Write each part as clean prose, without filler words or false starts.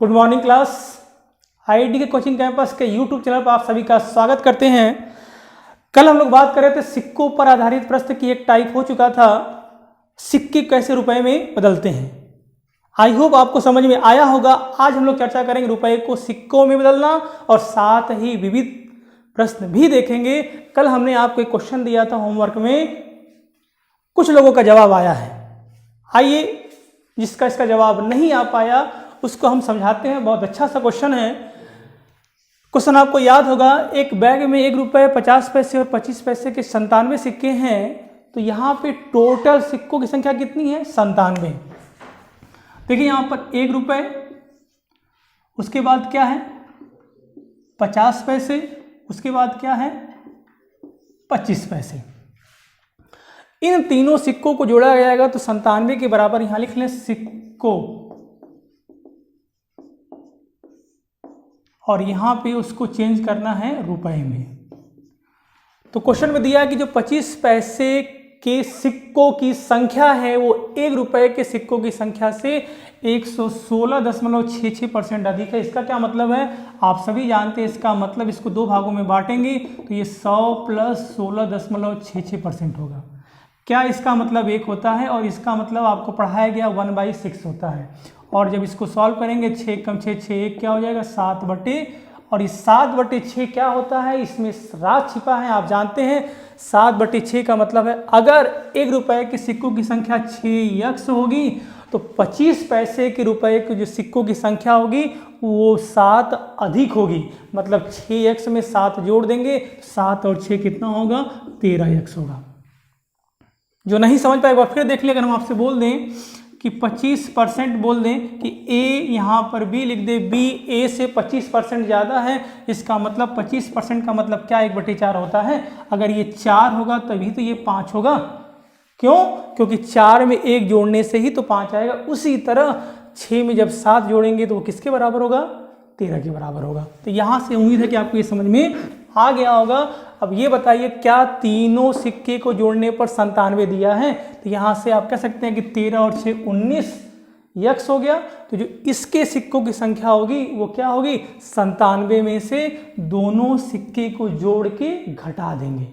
Good morning class. IIT के coaching campus के YouTube channel पर आप सभी का स्वागत करते हैं। कल हम लोग बात कर रहे थे सिक्कों पर आधारित प्रश्न की एक टाइप हो चुका था, सिक्के कैसे रुपए में बदलते हैं। आई होप आपको समझ में आया होगा। आज हम लोग चर्चा करेंगे रुपए को सिक्कों में बदलना और साथ ही विविध प्रश्न भी देखेंगे। कल हमने आपको एक क्वेश्चन दिया था होमवर्क में, कुछ लोगों का जवाब आया है। आइए जिसका इसका जवाब नहीं आ पाया उसको हम समझाते हैं। बहुत अच्छा सा क्वेश्चन है। क्वेश्चन आपको याद होगा, एक बैग में 1 रुपये 50 पैसे और 25 पैसे के 97 सिक्के हैं। तो यहाँ पे टोटल सिक्कों की संख्या कितनी है? 97। देखिए यहाँ पर 1 रुपये, उसके बाद क्या है 50 पैसे, उसके बाद क्या है 25 पैसे। इन तीनों सिक्कों को जोड़ा जाएगा तो 97 के बराबर यहां लिख लें सिक्कों, और यहां पे उसको चेंज करना है रुपए में। तो क्वेश्चन में दिया है कि जो 25 पैसे के सिक्कों की संख्या है वो 1 रुपए के सिक्कों की संख्या से 116.66% अधिक है। इसका क्या मतलब है? आप सभी जानते हैं इसका मतलब, इसको 2 भागों में बांटेंगे तो ये 100 + 16.66% होगा। क्या इसका मतलब 1 होता है और इसका मतलब आपको पढ़ाया गया 1/6 होता है। और जब इसको सॉल्व करेंगे 6 × 6 6 1 क्या हो जाएगा 7/, और इस 7/6 क्या होता है, इसमें राज छिपा है। आप जानते हैं 7/6 का मतलब है अगर 1 रुपए के सिक्कों की संख्या 6x होगी तो 25 पैसे के रुपए के जो सिक्कों की संख्या होगी वो 7 अधिक होगी। मतलब 6x में 7 जोड़ देंगे, 7 और 6 कितना होगा 13x होगा। जो नहीं समझ पाए एक बार फिर देख लिया। अगर हम आपसे बोल दें कि 25% बोल दें कि A यहाँ पर B लिख दे, B A से 25% ज़्यादा है, इसका मतलब 25% का मतलब क्या 1/4 होता है। अगर ये 4 होगा तभी तो ये 5 होगा। क्यों? क्योंकि 4 में 1 जोड़ने से ही तो 5 आएगा। उसी तरह 6 में जब 7 जोड़ेंगे तो वो किसके बराबर होगा? 13 के बराबर होगा। तो यहाँ से उम्मीद है कि आपको ये समझ में आ गया होगा। अब ये बताइए क्या तीनों सिक्के को जोड़ने पर 97 दिया है? तो यहाँ से आप कह सकते हैं कि 13 और 6 19x हो गया। तो जो इसके सिक्कों की संख्या होगी वो क्या होगी? 97 में से दोनों सिक्के को जोड़ के घटा देंगे।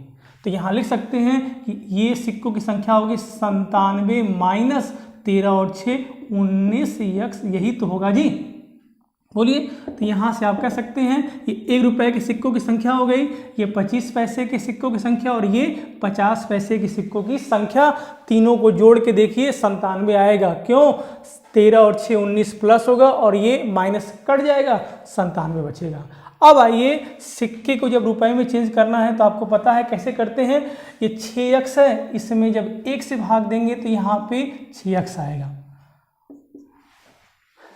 तो यहाँ लिख सकते हैं कि ये सिक्कों की संख्या होगी 97 - 13 और 6 19x। यही तो होगा जी, बोलिए। तो यहाँ से आप कह सकते हैं ये 1 रुपए के सिक्कों की संख्या हो गई, ये 25 पैसे के सिक्कों की संख्या और ये 50 पैसे के सिक्कों की संख्या। तीनों को जोड़ के देखिए 97 आएगा। क्यों? 13 और 6 19 प्लस होगा और ये माइनस कट जाएगा, 97 बचेगा। अब आइए सिक्के को जब रुपए में चेंज करना है तो आपको पता है कैसे करते हैं। ये 6x है, इसमें जब 1 से भाग देंगे तो यहाँ पे 6x आएगा।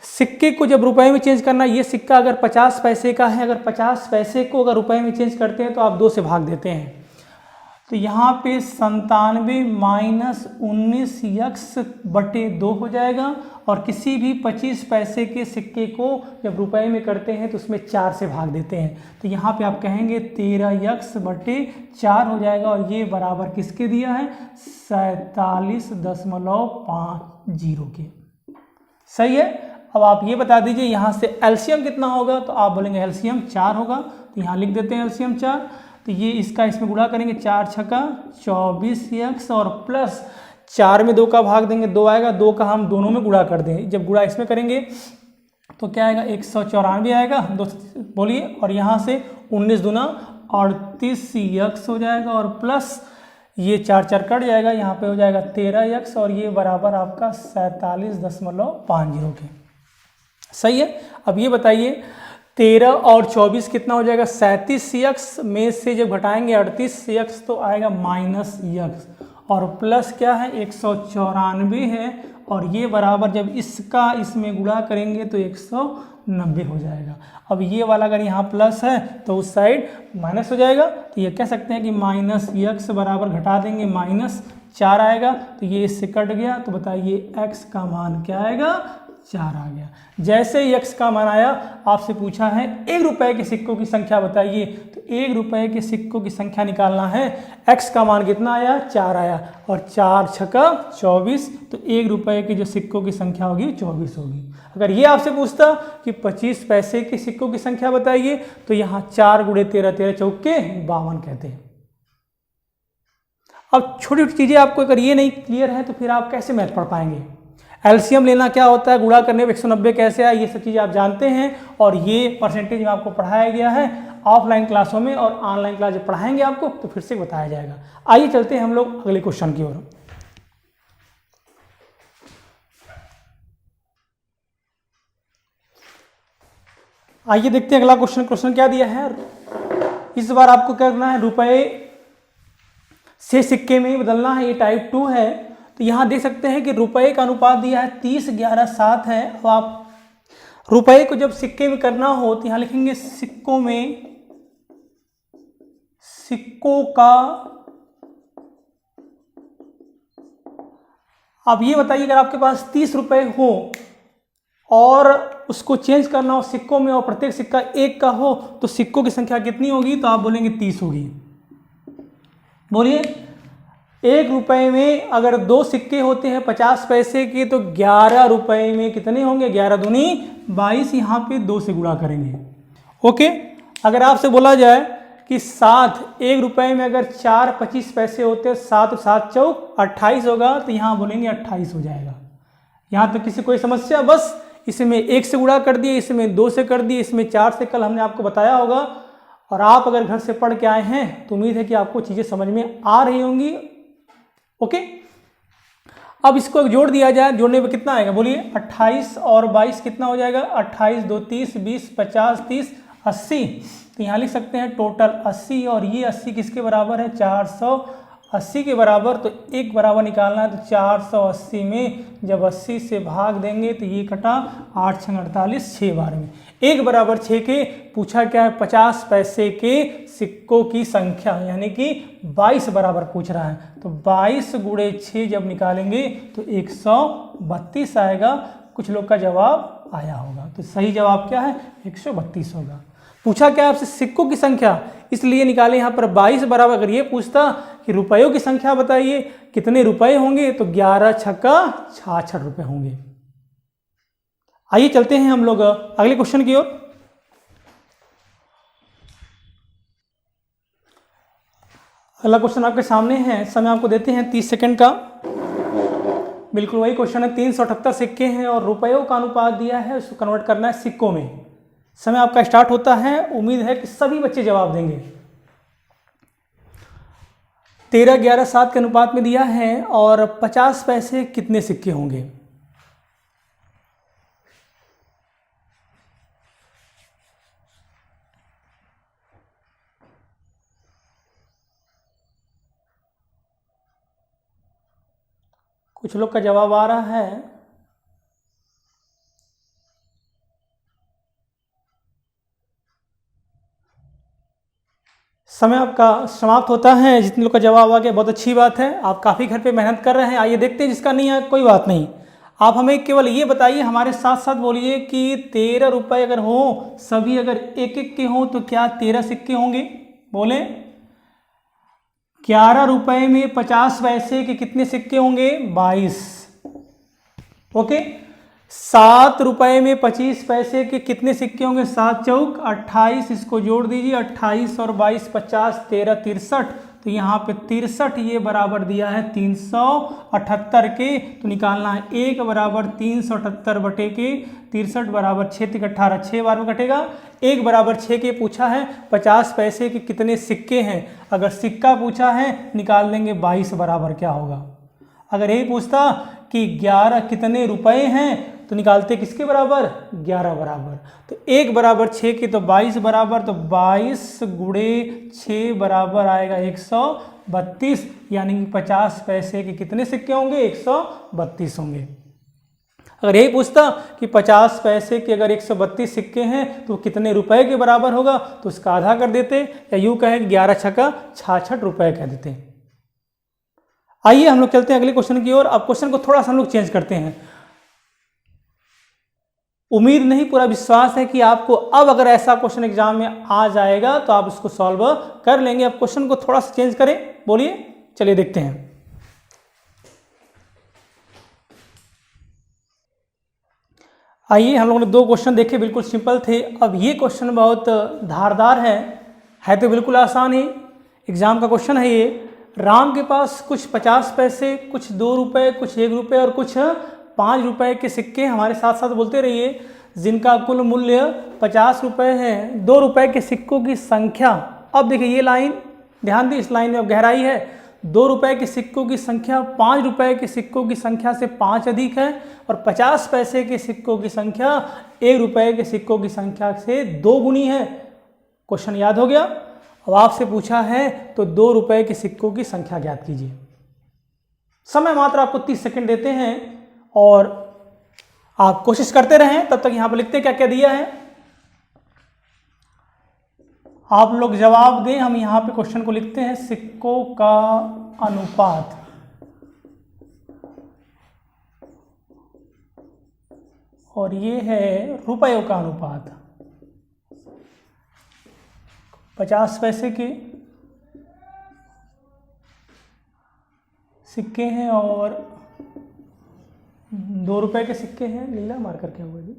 सिक्के को जब रुपए में चेंज करना, ये सिक्का अगर 50 पैसे का है, अगर 50 पैसे को अगर रुपए में चेंज करते हैं तो आप 2 से भाग देते हैं। तो यहाँ पे 97 - 19x/2 हो जाएगा। और किसी भी 25 पैसे के सिक्के को जब रुपए में करते हैं तो उसमें 4 से भाग देते हैं। तो यहाँ पे आप कहेंगे 13x/4 हो जाएगा। और ये बराबर किसके दिया है? 47.50 के। सही है। अब आप ये बता दीजिए यहाँ से एलसीएम कितना होगा? तो आप बोलेंगे एलसीएम 4 होगा। तो यहाँ लिख देते हैं एलसीएम 4। तो ये इसका इसमें गुणा करेंगे, 4 × 6 = 24x और प्लस 4 में 2 का भाग देंगे 2 आएगा, 2 का हम दोनों में गुणा कर देंगे। जब गुणा इसमें करेंगे तो क्या आएगा 194 आएगा। 2 बोलिए, और यहाँ से 19 दूना 38x हो जाएगा और प्लस ये 4 4 कट जाएगा, यहाँ पे हो जाएगा 13x और ये बराबर आपका 47.50 के। सही है। अब ये बताइए 13 और 24 कितना हो जाएगा? 37x में से जब घटाएंगे 38x तो आएगा -x और प्लस क्या है 194 है और ये बराबर जब इसका इसमें गुणा करेंगे तो 190 हो जाएगा। अब ये वाला अगर यहाँ प्लस है तो उस साइड माइनस हो जाएगा। तो ये कह सकते हैं कि -x बराबर घटा देंगे -4 आएगा। तो ये इससे कट गया। तो बताइए x का मान क्या आएगा? 4 आ गया। जैसे ही x का मान आया, आपसे पूछा है 1 रुपए के सिक्कों की संख्या बताइए, तो 1 रुपए के सिक्कों की संख्या निकालना है। x का मान कितना आया? 4 आया, और 4 छक्का 24, तो 1 रुपए के जो सिक्कों की संख्या होगी 24 होगी। अगर ये आपसे पूछता कि 25 पैसे के सिक्कों की संख्या बताइए, तो यहाँ 4 गुणे 13, 13 चौके 52 कहते हैं। अब छोटी छोटी चीज़ें आपको अगर ये नहीं क्लियर है तो फिर आप कैसे मैथ पढ़ पाएंगे? एलसीएम लेना क्या होता है, गुणा करने पे 190 कैसे आया, ये सब चीज़ें आप जानते हैं, और ये परसेंटेज में आपको पढ़ाया गया है ऑफलाइन क्लासों में, और ऑनलाइन क्लास जब पढ़ाएंगे आपको तो फिर से बताया जाएगा। आइए चलते हैं हम लोग अगले क्वेश्चन की ओर। आइए देखते हैं अगला क्वेश्चन। क्वेश्चन क्या दिया है इस बार? आपको क्या करना है, रुपए से सिक्के में बदलना है। ये टाइप 2 है। तो यहाँ देख सकते हैं कि रुपए का अनुपात दिया है 30, 11, 7 है। अब आप रुपए को जब सिक्के में करना हो तो यहाँ लिखेंगे सिक्कों में, सिक्कों का। अब ये बताइए, अगर आपके पास 30 रुपए हो और उसको चेंज करना हो सिक्कों में, और प्रत्येक सिक्का 1 का हो, तो सिक्कों की संख्या कितनी होगी? तो आप बोलेंगे 30 होगी। बोलिए, 1 रुपए में अगर 2 सिक्के होते हैं 50 पैसे के, तो 11 रुपए में कितने होंगे? 11 दूनी 22, यहाँ पे 2 से गुणा करेंगे। ओके। अगर आपसे बोला जाए कि 1 रुपए में अगर 4 25 पैसे होते हैं, 7 और 7 चौक 28 होगा, तो यहाँ बोलेंगे 28 हो जाएगा। यहाँ तो किसी कोई समस्या? बस इसमें 1 से गुणा कर दिए, इसमें 2 से कर दिए, इसमें 4 से, कल हमने आपको बताया होगा। और आप अगर घर से पढ़ के आए हैं तो उम्मीद है कि आपको चीज़ें समझ में आ रही होंगी। ओके। अब इसको जोड़ दिया जाए, जोड़ने पे कितना आएगा? बोलिए, 28 और 22 कितना हो जाएगा? 28 2 30, 20 50 30 80। तो यहाँ लिख सकते हैं टोटल 80, और ये 80 किसके बराबर है? 480 के बराबर। तो एक बराबर निकालना है, तो 480 में जब 80 से भाग देंगे तो ये कटा 8 6 48, 6 बार में 1 बराबर 6 के। पूछा क्या है? 50 पैसे के सिक्कों की संख्या, यानी कि 22 बराबर पूछ रहा है। तो 22 गुणे 6 जब निकालेंगे तो 132 आएगा। कुछ लोग का जवाब आया होगा, तो सही जवाब क्या है? 132 होगा। पूछा क्या आपसे? सिक्कों की संख्या, इसलिए निकाले यहाँ पर 22 बराबर। अगर ये पूछता कि रुपयों की संख्या बताइए कितने रुपए होंगे, तो 11 छक्का 66 रुपए होंगे। आइए चलते हैं हम लोग अगले क्वेश्चन की ओर। अगला क्वेश्चन आपके सामने है। समय आपको देते हैं 30 सेकंड का। बिल्कुल वही क्वेश्चन है। 378 सिक्के हैं और रुपयों का अनुपात दिया है, उसको कन्वर्ट करना है सिक्कों में। समय आपका स्टार्ट होता है। उम्मीद है कि सभी बच्चे जवाब देंगे। 13 11 7 के अनुपात में दिया है, और 50 पैसे कितने सिक्के होंगे? कुछ लोग का जवाब आ रहा है। समय आपका समाप्त होता है। जितने लोग का जवाब आ गया बहुत अच्छी बात है, आप काफ़ी घर पे मेहनत कर रहे हैं। आइए देखते हैं, जिसका नहीं है कोई बात नहीं। आप हमें केवल ये बताइए, हमारे साथ साथ बोलिए कि 13 रुपये अगर हो, सभी अगर एक एक के हों, तो क्या 13 सिक्के होंगे? बोले, 11 रुपये में 50 पैसे के कितने सिक्के होंगे? 22। ओके। 7 रुपये में 25 पैसे के कितने सिक्के होंगे? 7 चौक 28। इसको जोड़ दीजिए, 28 और 22 50, 13 63। तो यहाँ पे 63, ये बराबर दिया है 378 के। तो निकालना है 1 बराबर 378 बटे के 63 बराबर 6 × 18, 6 बार में कटेगा। 1 बराबर 6 के पूछा है 50 पैसे के कितने सिक्के हैं। अगर सिक्का पूछा है निकाल लेंगे 22 बराबर क्या होगा। अगर यही पूछता कि 11 कितने रुपए हैं, तो निकालते किसके बराबर? 11 बराबर। तो 1 बराबर 6 के, तो 22 बराबर, तो 22 गुणे 6 बराबर आएगा 132। यानी कि 50 पैसे के कितने सिक्के होंगे? 132 होंगे। अगर यही पूछता कि 50 पैसे के अगर 132 सिक्के हैं तो कितने रुपए के बराबर होगा, तो उसका आधा कर देते, या यूँ कहें 11 छक्का 66 रुपए कह देते। आइए हम लोग चलते हैं अगले क्वेश्चन की ओर। अब क्वेश्चन को थोड़ा सा हम लोग चेंज करते हैं। उम्मीद नहीं, पूरा विश्वास है कि आपको अब अगर ऐसा क्वेश्चन एग्जाम में आ जाएगा तो आप इसको सॉल्व कर लेंगे। अब क्वेश्चन को थोड़ा सा चेंज करें, बोलिए, चलिए देखते हैं। आइए, हम लोगों ने 2 क्वेश्चन देखे, बिल्कुल सिंपल थे। अब ये क्वेश्चन बहुत धारदार है तो बिल्कुल आसान ही एग्जाम का क्वेश्चन है ये। राम के पास कुछ 50 पैसे, कुछ 2 रुपये, कुछ 1 रुपये और कुछ 5 रुपये के सिक्के, हमारे साथ साथ बोलते रहिए, जिनका कुल मूल्य 50 रुपये है। 2 रुपये के सिक्कों की संख्या, अब देखिए ये लाइन, ध्यान दी, इस लाइन में अब गहराई है। 2 रुपये के सिक्कों की संख्या 5 रुपये के सिक्कों की संख्या से 5 अधिक है, और 50 पैसे के सिक्कों की संख्या 1 रुपये के सिक्कों की संख्या से 2 गुनी है। क्वेश्चन याद हो गया? अब आपसे पूछा है तो 2 रुपये के सिक्कों की संख्या ज्ञात कीजिए। समय मात्र आपको 30 सेकंड देते हैं और आप कोशिश करते रहें। तब तक यहां पर लिखते क्या क्या दिया है, आप लोग जवाब दें। हम यहां पे क्वेश्चन को लिखते हैं, सिक्कों का अनुपात। और ये है रुपयों का अनुपात। 50 पैसे के सिक्के हैं और 2 रुपये के सिक्के हैं। नीला मार्कर क्या हुआ जी?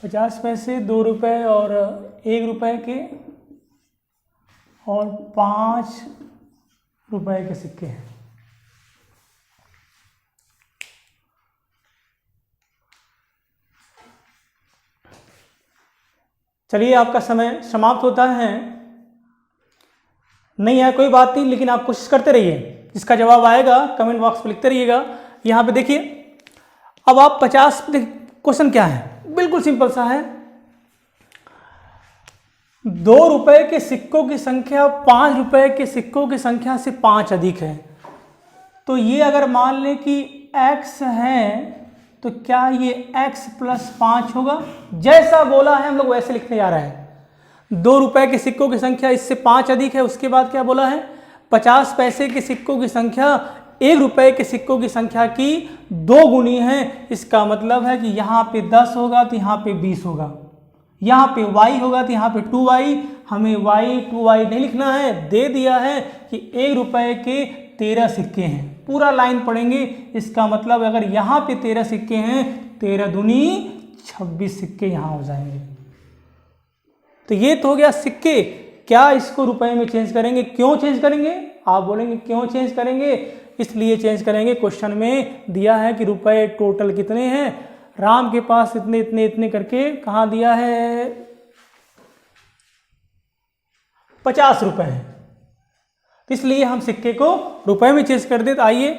50 पैसे, 2 रुपये और 1 रुपये के, और 5 रुपये के सिक्के हैं। चलिए, आपका समय समाप्त होता है। नहीं है कोई बात नहीं, लेकिन आप कोशिश करते रहिए। जिसका जवाब आएगा कमेंट बॉक्स में लिखते रहिएगा। यहाँ पे देखिए, अब आप 50, क्वेश्चन क्या है, बिल्कुल सिंपल सा है। 2 रुपये के सिक्कों की संख्या 5 रुपये के सिक्कों की संख्या से 5 अधिक है। तो ये अगर मान लें कि x है, तो क्या ये x + 5 होगा? जैसा बोला है हम लोग वैसे लिखने जा रहे हैं। 2 रुपये के सिक्कों की संख्या इससे 5 अधिक है। उसके बाद क्या बोला है? 50 पैसे के सिक्कों की संख्या 1 रुपये के सिक्कों की संख्या की 2 गुनी है। इसका मतलब है कि यहाँ पे 10 होगा तो यहाँ पे 20 होगा, यहाँ पे y होगा तो यहाँ पे 2y। हमें y 2y नहीं लिखना है, दे दिया है कि 1 रुपये के 13 सिक्के हैं। पूरा लाइन पढ़ेंगे। इसका मतलब अगर यहाँ पे 13 सिक्के हैं, 13 दूनी 26 सिक्के यहाँ हो जाएंगे। तो ये तो हो गया सिक्के। क्या इसको रुपए में चेंज करेंगे? क्यों चेंज करेंगे? आप बोलेंगे क्यों चेंज करेंगे? इसलिए चेंज करेंगे, क्वेश्चन में दिया है कि रुपए टोटल कितने हैं। राम के पास इतने इतने इतने करके कहाँ दिया है? 50 रुपए हैं। तो इसलिए हम सिक्के को रुपए में चेंज कर देते। आइए,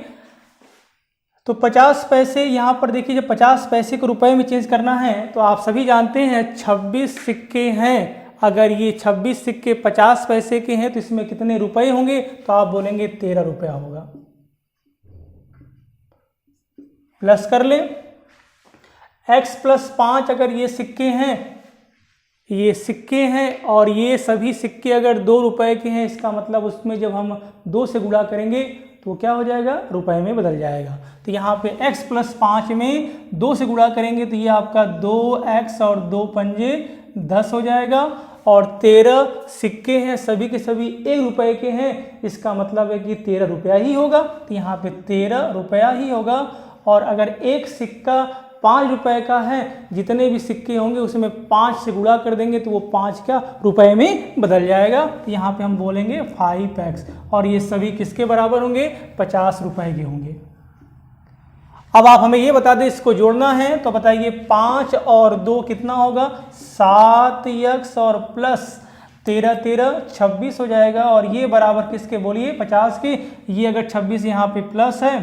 तो 50 पैसे यहाँ पर देखिए, जब 50 पैसे को रुपए में चेंज करना है तो आप सभी जानते हैं 26 सिक्के हैं। अगर ये 26 सिक्के 50 पैसे के हैं तो इसमें कितने रुपए होंगे? तो आप बोलेंगे 13 रुपया होगा। प्लस कर ले, x + 5 अगर ये सिक्के हैं, ये सिक्के हैं, और ये सभी सिक्के अगर 2 रुपए के हैं, इसका मतलब उसमें जब हम 2 से गुणा करेंगे तो क्या हो जाएगा? रुपए में बदल जाएगा। तो यहाँ पे x + 5 में 2 से गुणा करेंगे तो ये आपका 2x और 2 पंजे 10 हो जाएगा। और 13 सिक्के हैं, सभी के सभी 1 रुपए के हैं। इसका मतलब है कि 13 रुपया ही होगा। तो यहाँ पे 13 रुपया ही होगा। और अगर एक सिक्का 5 रुपए का है, जितने भी सिक्के होंगे उसमें 5 से गुणा कर देंगे तो वो 5 क्या रुपए में बदल जाएगा। तो यहाँ पे हम बोलेंगे 5x, और ये सभी किसके बराबर होंगे? 50 रुपए के होंगे। अब आप हमें ये बता दें, इसको जोड़ना है तो बताइए 5 और 2 कितना होगा? 7x और प्लस 13 13 26 हो जाएगा। और ये बराबर किसके बोलिए? 50 के। ये अगर 26 यहाँ पे प्लस है,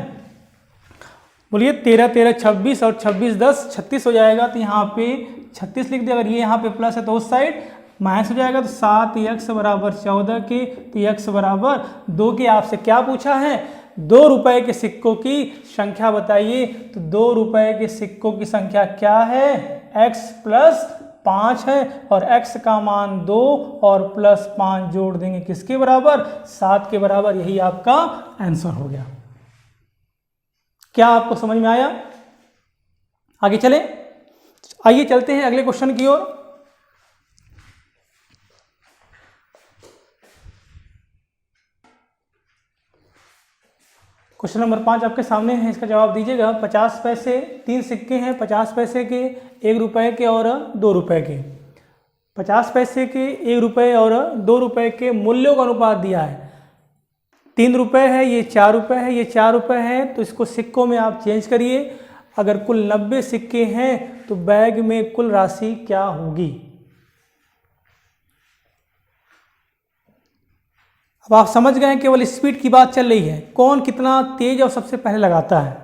बोलिए 13 13 26 और 26 10 36 हो जाएगा। तो यहाँ पे 36 लिख दे। अगर ये यहाँ पे प्लस है तो उस साइड माइनस हो जाएगा। तो 7x बराबर 14 के, तो x बराबर 2 के। आपसे क्या पूछा है? 2 रुपए के सिक्कों की संख्या बताइए। तो 2 रुपए के सिक्कों की संख्या क्या है? x + 5 है, और x का मान 2 और प्लस 5 जोड़ देंगे किसके बराबर? 7 के बराबर। यही आपका आंसर हो गया। क्या आपको समझ में आया? आगे चले, आइए चलते हैं अगले क्वेश्चन की ओर। क्वेश्चन नंबर 5 आपके सामने है, इसका जवाब दीजिएगा। 50 पैसे 3 सिक्के हैं, 50 पैसे के, 1 रुपये के और 2 रुपये के। 50 पैसे के, 1 रुपये और 2 रुपये के मूल्यों का अनुपात दिया है। 3 रुपये है, ये 4 रुपये है, ये 4 रुपये है, तो इसको सिक्कों में आप चेंज करिए। अगर कुल 90 सिक्के हैं तो बैग में कुल राशि क्या होगी? अब आप समझ गए, केवल स्पीड की बात चल रही है, कौन कितना तेज और सबसे पहले लगाता है।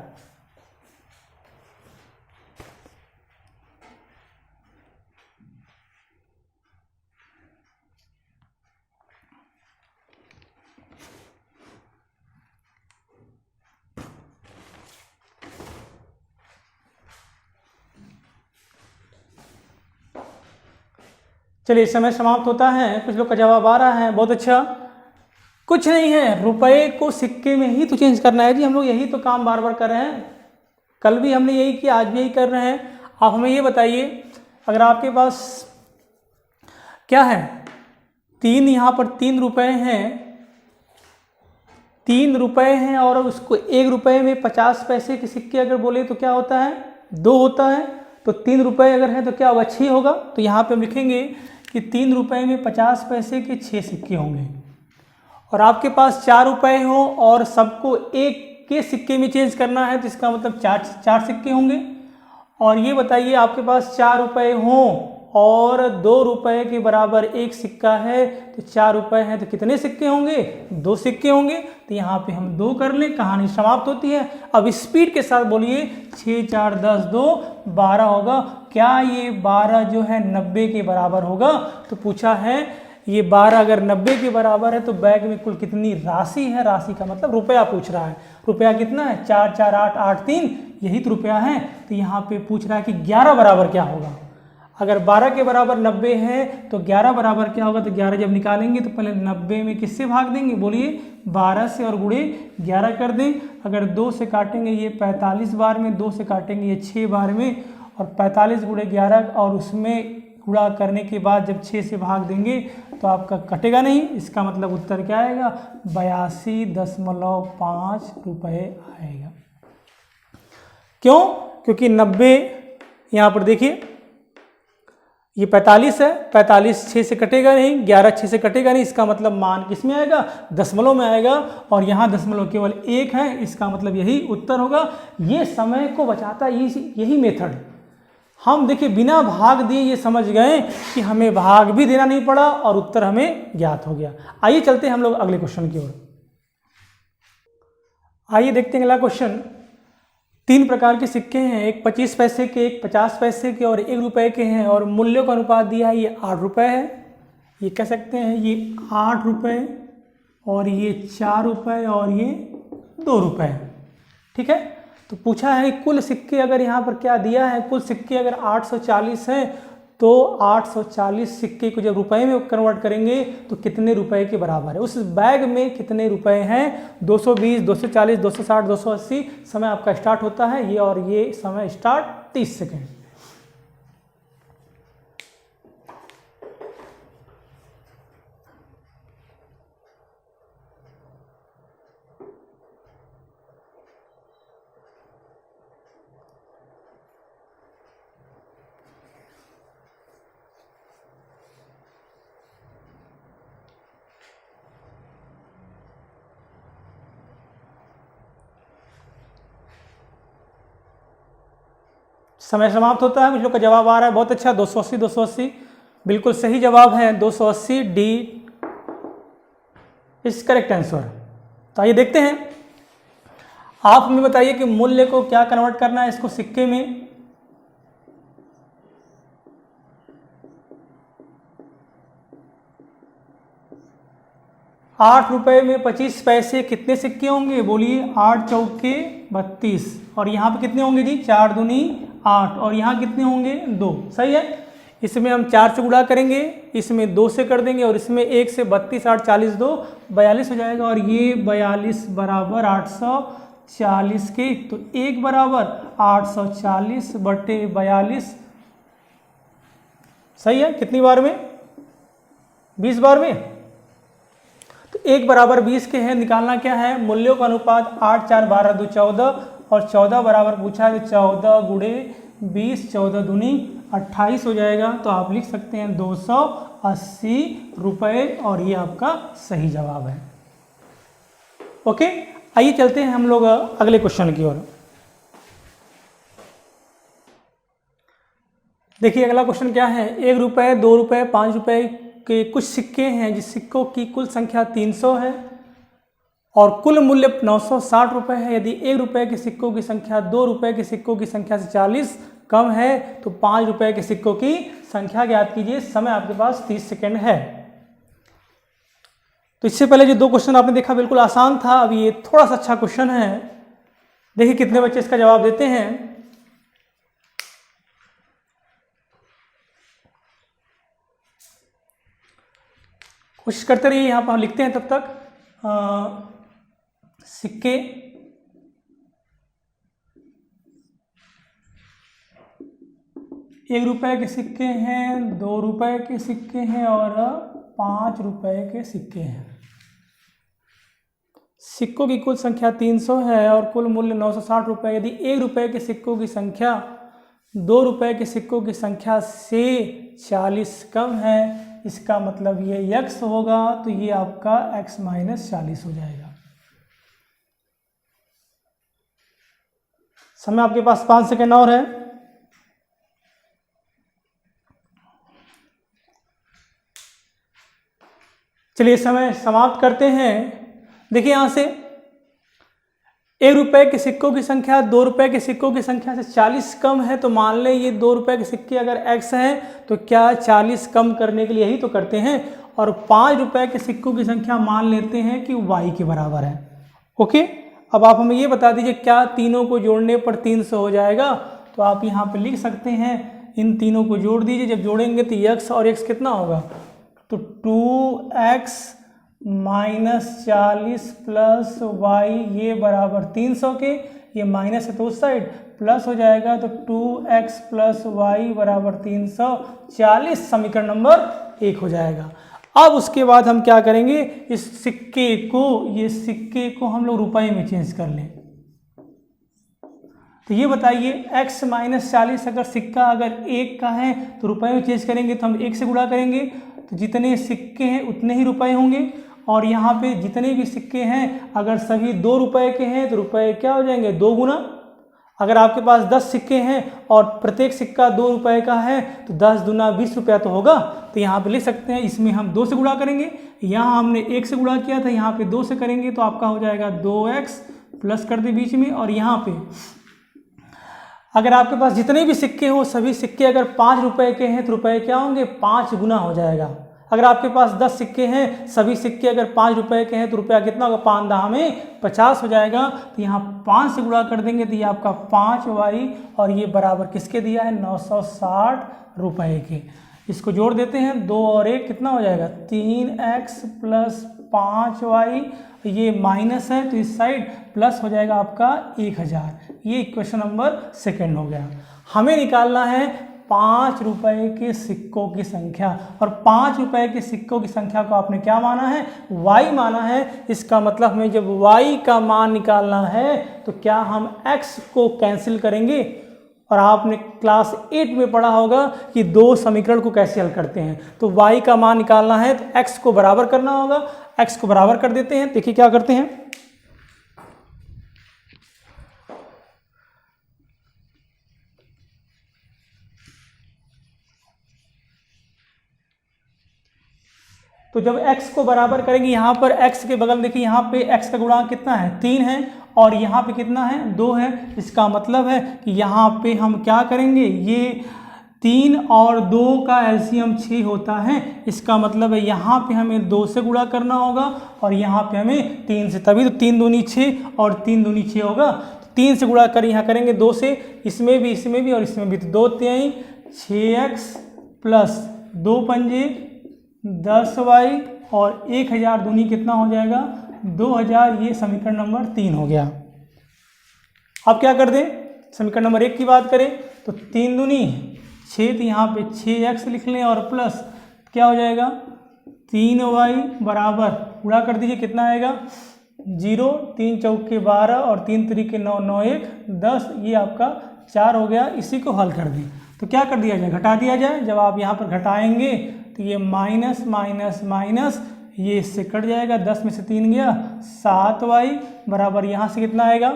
चलिए, समय समाप्त होता है। कुछ लोग का जवाब आ रहा है, बहुत अच्छा। कुछ नहीं है, रुपए को सिक्के में ही तो चेंज करना है जी। हम लोग यही तो काम बार बार कर रहे हैं, कल भी हमने यही किया, आज भी यही कर रहे हैं। आप हमें ये बताइए, अगर आपके पास क्या है, 3, यहाँ पर 3 रुपये हैं, 3 रुपये हैं, और उसको 1 रुपये में 50 पैसे के सिक्के अगर बोले तो क्या होता है? 2 होता है। तो 3 रुपये अगर है तो क्या होगा? 6 होगा। तो यहाँ पे हम लिखेंगे कि 3 रुपये में 50 पैसे के 6 सिक्के होंगे। और आपके पास 4 रुपये हो और सबको 1 के सिक्के में चेंज करना है, तो इसका मतलब 4 सिक्के होंगे। और ये बताइए, आपके पास 4 रुपये हों और 2 रुपये के बराबर 1 सिक्का है, तो 4 रुपये हैं तो कितने सिक्के होंगे? 2 सिक्के होंगे। तो यहाँ पे हम 2 कर लें, कहानी समाप्त होती है। अब स्पीड के साथ बोलिए, 6 4 10 2 12 होगा। क्या ये 12 जो है 90 के बराबर होगा? तो पूछा है ये 12 अगर 90 के बराबर है तो बैग में कुल कितनी राशि है? राशि का मतलब रुपया पूछ रहा है। रुपया कितना है? 4 4 8 8 3, यही तो रुपया है। तो यहाँ पे पूछ रहा है कि 11 बराबर क्या होगा। अगर 12 के बराबर 90 है तो 11 बराबर क्या होगा? तो 11 जब निकालेंगे तो पहले 90 में किससे भाग देंगे? बोलिए 12 से, और गुणे 11 कर दें। अगर 2 से काटेंगे ये 45 बार में, 2 से काटेंगे ये 6 बार में, और 45 गुणे 11 और उसमें गुणा करने के बाद जब 6 से भाग देंगे तो आपका कटेगा नहीं। इसका मतलब उत्तर क्या आएगा? 82.5 रुपये आएगा। क्यों? क्योंकि 90 यहाँ पर देखिए ये 45 है, 45 6 से कटेगा नहीं, 11 6 से कटेगा नहीं। इसका मतलब मान किस में आएगा? दशमलव में आएगा। और यहाँ दशमलव केवल 1 है, इसका मतलब यही उत्तर होगा। ये समय को बचाता है, यही मेथड। हम देखिए बिना भाग दिए ये समझ गए कि हमें भाग भी देना नहीं पड़ा और उत्तर हमें ज्ञात हो गया। आइए चलते हैं हम लोग अगले क्वेश्चन की ओर। आइए देखते हैं अगला क्वेश्चन। 3 प्रकार के सिक्के हैं, एक 25 पैसे के, एक 50 पैसे के और 1 रुपये के हैं, और मूल्यों का अनुपात दिया है, ये 8 रुपये है। ये कह सकते हैं ये 8 रुपये, और ये 4 रुपये, और ये 2 रुपये। ठीक है, तो पूछा है कुल सिक्के, अगर यहाँ पर क्या दिया है, कुल सिक्के अगर 840 हैं तो 840 सिक्के को जब रुपए में कन्वर्ट करेंगे तो कितने रुपए के बराबर है? उस बैग में कितने रुपए हैं? 220, 240, 260, 280। समय आपका स्टार्ट होता है ये, और ये समय स्टार्ट 30 सेकेंड। समय समाप्त होता है। कुछ लोग का जवाब आ रहा है, बहुत अच्छा, 280 280 बिल्कुल सही जवाब है। 280 डी इज करेक्ट आंसर। तो आइए देखते हैं, आप हमें बताइए कि मूल्य को क्या कन्वर्ट करना है इसको सिक्के में। आठ रुपए में 25 पैसे कितने सिक्के होंगे? बोलिए 8 चौके 32, और यहाँ पे कितने होंगे जी? 4 दूनी 8, और यहाँ कितने होंगे? 2। सही है, इसमें हम 4 से गुणा करेंगे, इसमें 2 से कर देंगे, और इसमें 1 से 32 8 40 2 42 हो जाएगा, और ये 42 बराबर 40 के, तो 1 बराबर 840/42। सही है, कितनी बार में? 20 बार में। तो 1 बराबर 20 के है, निकालना क्या है? मूल्यों का अनुपात 8 4 12 2 14, और 14 बराबर पूछा है तो 14 गुणे 20, 14 दूनी 28 हो जाएगा। तो आप लिख सकते हैं 280 रुपये, और ये आपका सही जवाब है। ओके, आइए चलते हैं हम लोग अगले क्वेश्चन की ओर। देखिए अगला क्वेश्चन क्या है। 1 रुपये, 2 रुपये, 5 रुपये के कुछ सिक्के हैं जिस सिक्कों की कुल संख्या 300 है और कुल मूल्य 960 रुपये है। यदि 1 रुपये के सिक्कों की संख्या 2 रुपये के सिक्कों की संख्या से 40 कम है तो 5 रुपये के सिक्कों की संख्या ज्ञात कीजिए। समय आपके पास 30 सेकेंड है। तो इससे पहले जो 2 क्वेश्चन आपने देखा बिल्कुल आसान था, अब ये थोड़ा सा अच्छा क्वेश्चन है। देखिए कितने बच्चे इसका जवाब देते हैं। कोशिश करते रहिए, यहाँ पर हम लिखते हैं तब तक। सिक्के 1 रुपये के सिक्के हैं, 2 रुपये के सिक्के हैं और 5 रुपये के सिक्के हैं। सिक्कों की कुल संख्या 300 है और कुल मूल्य 960 रुपये। यदि 1 रुपये के सिक्कों की संख्या 2 रुपये के सिक्कों की संख्या से 40 कम है, इसका मतलब ये x होगा, तो ये आपका x - 40 हो जाएगा। समय आपके पास 5 सेकेंड और है। चलिए समय समाप्त करते हैं। देखिए यहाँ से 1 रुपये के सिक्कों की संख्या 2 रुपये के सिक्कों की संख्या से 40 कम है, तो मान लें ये 2 रुपये के सिक्के अगर x हैं तो क्या 40 कम करने के लिए यही तो करते हैं। और 5 रुपये के सिक्कों की संख्या मान लेते हैं कि y के बराबर है। ओके, अब आप हमें ये बता दीजिए क्या तीनों को जोड़ने पर 300 हो जाएगा। तो आप यहाँ पे लिख सकते हैं, इन तीनों को जोड़ दीजिए। जब जोड़ेंगे तो x और x कितना होगा, तो 2x - 40 प्लस y, ये बराबर 300 के, ये माइनस है तो उस साइड प्लस हो जाएगा, तो 2x प्लस y बराबर 340 समीकरण नंबर 1 हो जाएगा। अब उसके बाद हम क्या करेंगे, इस सिक्के को, ये सिक्के को हम लोग रुपए में चेंज कर लें। तो ये बताइए x - 40 अगर सिक्का अगर 1 का है तो रुपए में चेंज करेंगे तो हम 1 से गुणा करेंगे, तो जितने सिक्के हैं उतने ही रुपए होंगे। और यहाँ पे जितने भी सिक्के हैं अगर सभी 2 रुपए के हैं तो रुपए क्या हो जाएंगे, 2 गुना। अगर आपके पास 10 सिक्के हैं और प्रत्येक सिक्का 2 रुपए का है तो 10 दूना 20 रुपया तो होगा। तो यहाँ पे लिख सकते हैं, इसमें हम 2 से गुणा करेंगे, यहाँ हमने 1 से गुणा किया था, यहाँ पे 2 से करेंगे तो आपका हो जाएगा 2x, प्लस कर दे बीच में। और यहाँ पे अगर आपके पास जितने भी सिक्के हो सभी सिक्के अगर 5 रुपए के हैं तो रुपए क्या होंगे, 5 गुना हो जाएगा। अगर आपके पास 10 सिक्के हैं, सभी सिक्के अगर 5 रुपए के हैं तो रुपया कितना होगा, 5 दहा में 50 हो जाएगा। तो यहाँ 5 से गुणा कर देंगे तो ये आपका 5y, और ये बराबर किसके दिया है, 960 रुपए के। इसको जोड़ देते हैं, 2 और 1 कितना हो जाएगा, 3x प्लस 5y, ये माइनस है तो इस साइड प्लस हो जाएगा आपका 1000। ये क्वेश्चन नंबर 2 हो गया। हमें निकालना है 5 रुपए के सिक्कों की संख्या, और 5 रुपए के सिक्कों की संख्या को आपने क्या माना है, y माना है। इसका मतलब हमें जब y का मान निकालना है तो क्या हम x को कैंसिल करेंगे। और आपने क्लास 8 में पढ़ा होगा कि 2 समीकरण को कैसे हल करते हैं। तो y का मान निकालना है तो x को बराबर करना होगा, x को बराबर कर देते हैं। देखिए क्या करते हैं, तो जब x को बराबर करेंगे, यहाँ पर x के बगल देखिए, यहाँ पे x का गुणांक कितना है, 3 है, और यहाँ पे कितना है, 2 है। इसका मतलब है कि यहाँ पे हम क्या करेंगे, ये 3 और 2 का एलसीएम 6 होता है। इसका मतलब है यहाँ पे हमें 2 से गुणा करना होगा और यहाँ पे हमें 3 से, तभी तो 3 दूनी 6 और 3 दूनी 6 होगा। तो 3 से गुणा कर यहाँ करेंगे 2 से, इसमें भी और इसमें भी, तो 2 3 6x प्लस 2 पंजे 10y और 1000 दूनी कितना हो जाएगा, 2000। ये समीकरण नंबर 3 हो गया। अब क्या कर दें, समीकरण नंबर 1 की बात करें तो 3 दूनी 6, तो यहाँ पे 6x लिख लें और प्लस क्या हो जाएगा 3y बराबर पूरा कर दीजिए, कितना आएगा 0, 3 चौके 12 और 3 तरीके 9, 9 1 10, ये आपका 4 हो गया। इसी को हल कर दें तो क्या कर दिया जाए, घटा दिया जाए। जब आप यहाँ पर घटाएंगे तो ये माइनस माइनस माइनस ये इससे कट जाएगा, 10 में से 3 गया 7y बराबर यहाँ से कितना आएगा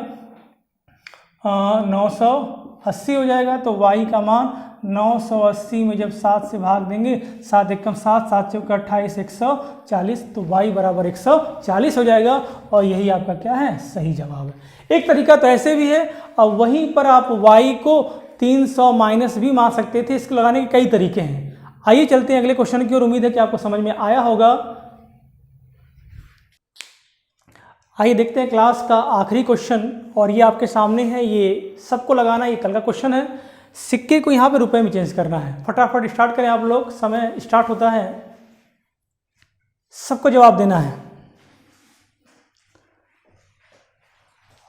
980 हो जाएगा। तो y का मान 980 में जब 7 से भाग देंगे, 7 एकम 7, 7 चौका 28, 140, तो y बराबर 140 हो जाएगा और यही आपका क्या है सही जवाब है। एक तरीका तो ऐसे भी है और वहीं पर आप y को 300 माइनस भी मान सकते थे। इसको लगाने के कई तरीके हैं। आइए चलते हैं अगले क्वेश्चन की ओर। उम्मीद है कि आपको समझ में आया होगा। आइए देखते हैं क्लास का आखिरी क्वेश्चन और ये आपके सामने है। ये सबको लगाना, ये कल का क्वेश्चन है। सिक्के को यहाँ पे रुपए में चेंज करना है। फटाफट स्टार्ट करें आप लोग, समय स्टार्ट होता है, सबको जवाब देना है।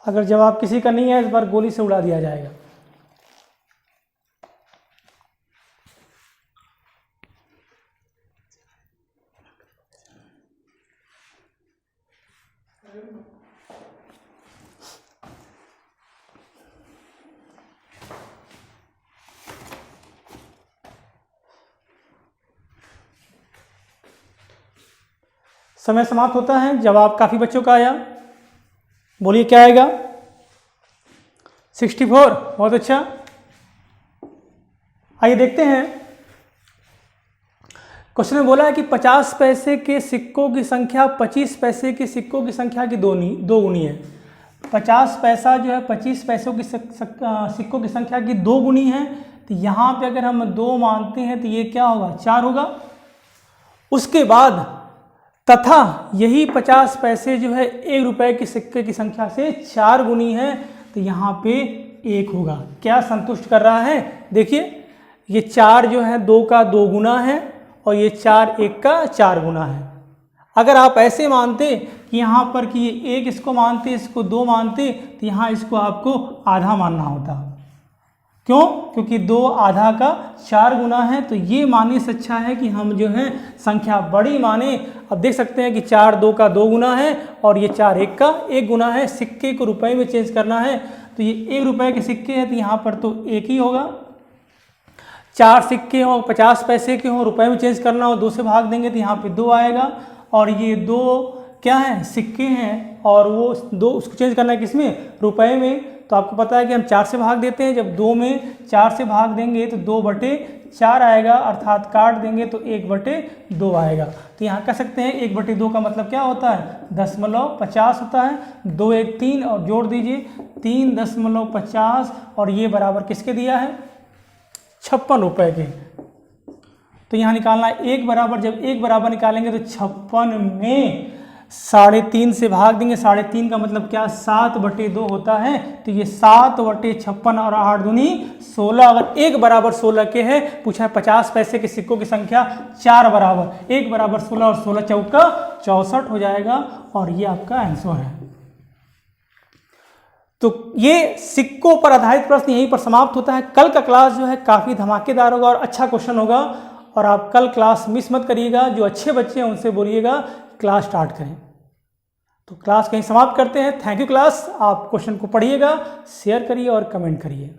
अगर जवाब किसी का नहीं है इस बार गोली से उड़ा दिया जाएगा। समय समाप्त होता है। जवाब काफ़ी बच्चों का आया, बोलिए क्या आएगा 64, बहुत अच्छा। आइए देखते हैं क्वेश्चन में बोला है कि 50 पैसे के सिक्कों की संख्या 25 पैसे के सिक्कों की संख्या की दो गुनी है। 50 पैसा जो है 25 पैसों की सिक्कों की संख्या की 2 गुनी है। तो यहाँ पे अगर हम 2 मानते हैं तो ये क्या होगा 4 होगा। उसके बाद तथा यही 50 पैसे जो है 1 रुपए के सिक्के की संख्या से 4 गुनी है, तो यहाँ पे 1 होगा। क्या संतुष्ट कर रहा है, देखिए ये 4 जो है 2 का 2 गुना है और ये 4 1 का 4 गुना है। अगर आप ऐसे मानते कि यहाँ पर कि ये 1 इसको मानते, इसको 2 मानते, तो यहाँ इसको आपको आधा मानना होता। क्यों, क्योंकि 2 आधा का 4 गुना है। तो ये मानने से अच्छा है कि हम जो है संख्या बड़ी माने। अब देख सकते हैं कि 4 2 का 2 गुना है और ये 4 1 का 1 गुना है। सिक्के को रुपए में चेंज करना है तो ये 1 रुपए के सिक्के हैं तो यहाँ पर तो 1 ही होगा। 4 सिक्के हों 50 पैसे के हों, रुपए में चेंज करना हो 2 से भाग देंगे तो यहाँ पे 2 आएगा। और ये 2 क्या है सिक्के हैं और वो 2 उसको चेंज करना है किसमें, रुपए में। तो आपको पता है कि हम 4 से भाग देते हैं। जब 2 में 4 से भाग देंगे तो 2/4 आएगा, अर्थात काट देंगे तो 1/2 आएगा। तो यहाँ कह सकते हैं 1/2 का मतलब क्या होता है 0.50 होता है। 2 1 3 और जोड़ दीजिए 3.50 और ये बराबर किसके दिया है 56 रुपए के। तो यहाँ निकालना है 1 बराबर। जब 1 बराबर निकालेंगे तो 56 में 3.5 से भाग देंगे। 3.5 का मतलब क्या 7/2 होता है। तो ये 7/56 और 8 दूनी 16। अगर 1 बराबर 16 के है, पूछा है 50 पैसे के सिक्कों की संख्या 4 बराबर 1 बराबर 16 और 16 चौका 64 हो जाएगा और ये आपका आंसर है। तो ये सिक्कों पर आधारित प्रश्न यहीं पर समाप्त होता है। कल का क्लास जो है काफ़ी धमाकेदार होगा और अच्छा क्वेश्चन होगा और आप कल क्लास मिस मत करिएगा। जो अच्छे बच्चे हैं उनसे बोलिएगा क्लास स्टार्ट करें। तो क्लास कहीं समाप्त करते हैं। Thank you class. आप क्वेश्चन को पढ़िएगा, शेयर करिए और कमेंट करिए।